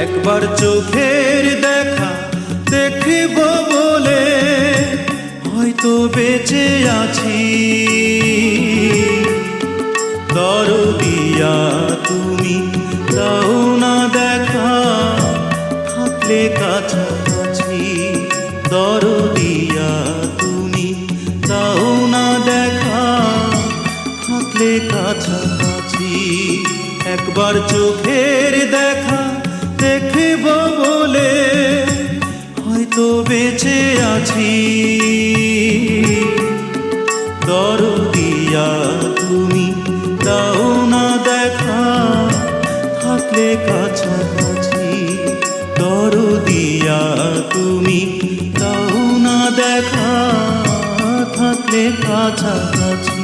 একবার চোখের দেখা দেখিব বলে হয়তো বেঁচে আছি। দরদিয়া তুমি দাও না দেখা, থাকলে কাছাকাছি। দরদিয়া তুমি দাও না দেখা, থাকলে কাছাকাছি। একবার চোখের দেখা দেখিব বলে হয়তো বেঁচে আছি। দরদিয়া তুমি দাও না দেখা, থাকলে কাছাকাছি। দরদিয়া তুমি দাও না দেখা, থাকলে কাছাকাছি।